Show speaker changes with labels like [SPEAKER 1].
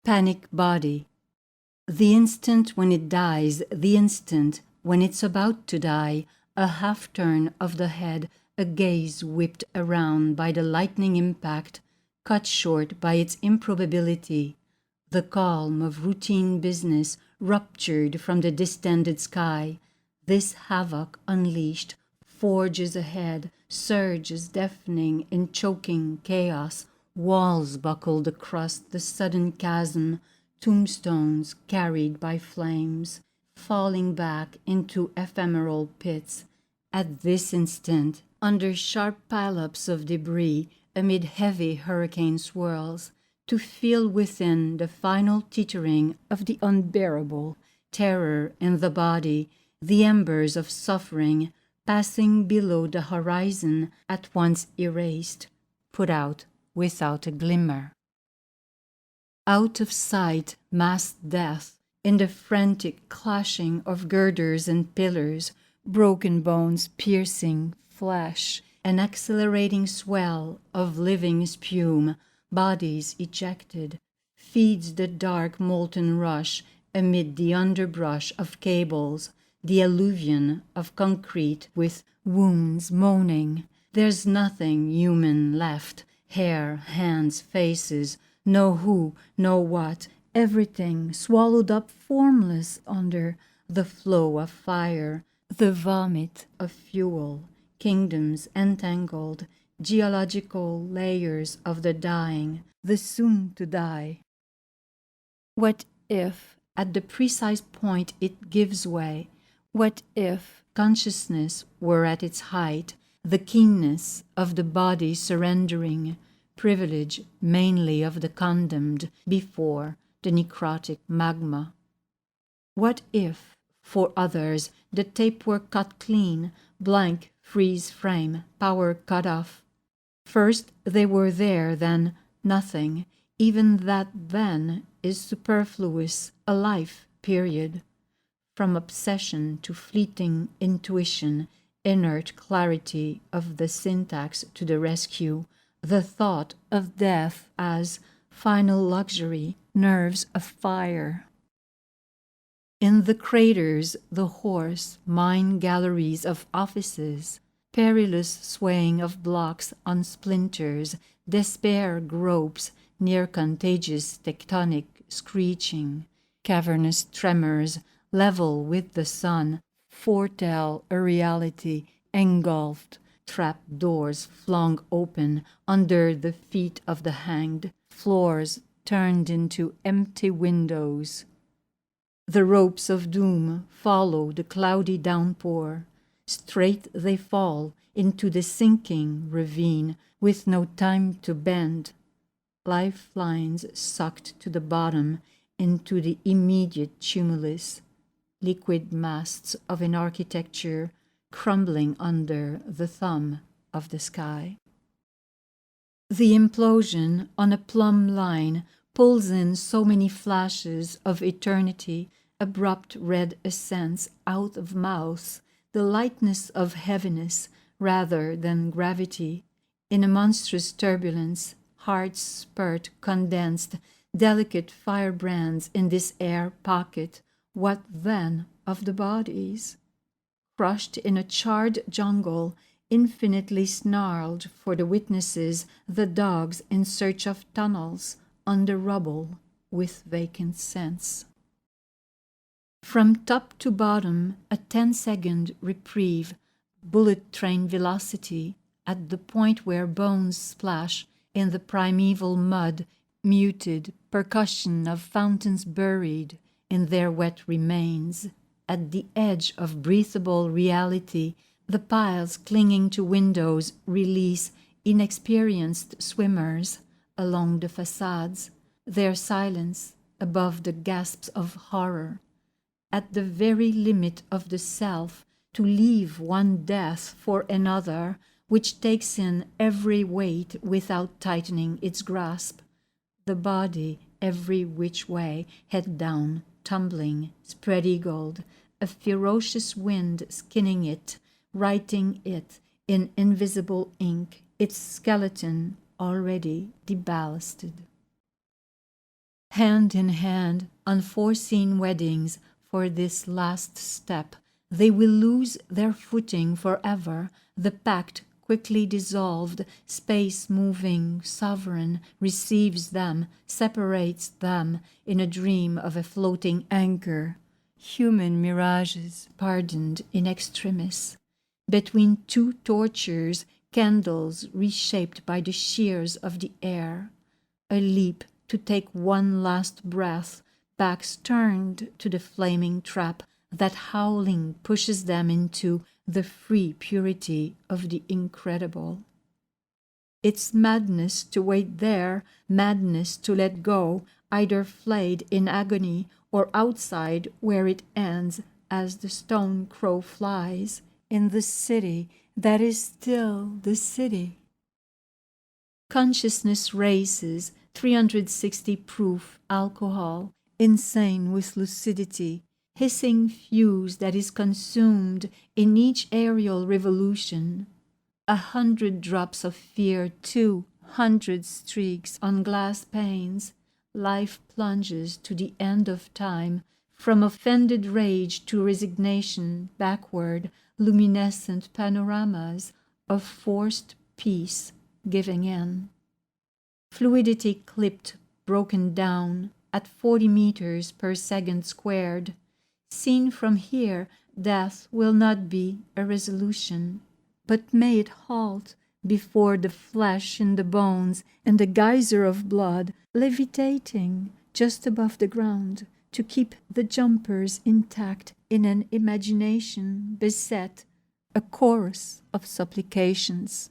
[SPEAKER 1] Panic body. The instant when it dies, the instant when it's about to die, a half-turn of the head, a gaze whipped around by the lightning impact, cut short by its improbability, the calm of routine business ruptured from the distended sky, this havoc unleashed forges ahead, surges deafening in choking chaos, walls buckled across the sudden chasm, tombstones carried by flames, falling back into ephemeral pits. At this instant, under sharp pileups of debris, amid heavy hurricane swirls, to feel within the final teetering of the unbearable, terror in the body, the embers of suffering passing below the horizon, at once erased, put out without a glimmer. Out of sight, massed death, in the frantic clashing of girders and pillars, broken bones piercing flesh, an accelerating swell of living spume, bodies ejected, feeds the dark molten rush amid the underbrush of cables, the alluvion of concrete with wounds moaning. There's nothing human left, hair, hands, faces, no who, no what, everything swallowed up formless under the flow of fire, the vomit of fuel, kingdoms entangled, geological layers of the dying, the soon to die. What if, at the precise point it gives way, what if consciousness were at its height, the keenness of the body surrendering, privilege mainly of the condemned before the necrotic magma? What if, for others, the tape were cut clean, blank freeze frame, power cut off? First they were there, then nothing. Even that then is superfluous, a life period. From obsession to fleeting intuition, inert clarity of the syntax to the rescue, the thought of death as final luxury, nerves afire. In the craters, the hoarse mine galleries of offices, perilous swaying of blocks on splinters, despair gropes near contagious tectonic screeching, cavernous tremors level with the sun foretell a reality engulfed, trap doors flung open under the feet of the hanged, floors turned into empty windows. The ropes of doom follow the cloudy downpour. Straight they fall into the sinking ravine with no time to bend. Lifelines sucked to the bottom into the immediate tumulus. Liquid masts of an architecture crumbling under the thumb of the sky. The implosion on a plumb line pulls in so many flashes of eternity, abrupt red ascents out of mouths, the lightness of heaviness rather than gravity. In a monstrous turbulence, hearts spurt condensed, delicate firebrands in this air pocket. What then of the bodies? Crushed in a charred jungle, infinitely snarled for the witnesses, the dogs in search of tunnels, under rubble, with vacant sense. From top to bottom, a 10-second reprieve, bullet train velocity, at the point where bones splash in the primeval mud, muted percussion of fountains buried in their wet remains. At the edge of breathable reality, the piles clinging to windows release inexperienced swimmers along the facades, their silence above the gasps of horror. At the very limit of the self, to leave one death for another, which takes in every weight without tightening its grasp. The body every which way, head down, tumbling, spread-eagled, a ferocious wind skinning it, writing it in invisible ink, its skeleton already deballasted. Hand in hand, unforeseen weddings for this last step, they will lose their footing forever, the pact quickly dissolved, space moving, sovereign, receives them, separates them in a dream of a floating anchor. Human mirages pardoned in extremis. Between two tortures, candles reshaped by the shears of the air. A leap to take one last breath, backs turned to the flaming trap that howling pushes them into the free purity of the incredible. It's madness to wait there, madness to let go, either flayed in agony or outside where it ends as the stone crow flies in the city that is still the city. Consciousness races, 360 proof alcohol, insane with lucidity, hissing fuse that is consumed in each aerial revolution. 100 drops of fear, 200 streaks on glass panes. Life plunges to the end of time, from offended rage to resignation, backward, luminescent panoramas of forced peace giving in. Fluidity clipped, broken down, at 40 meters per second squared. Seen from here, death will not be a resolution, but may it halt before the flesh in the bones and the geyser of blood levitating just above the ground to keep the jumpers intact in an imagination beset, a chorus of supplications.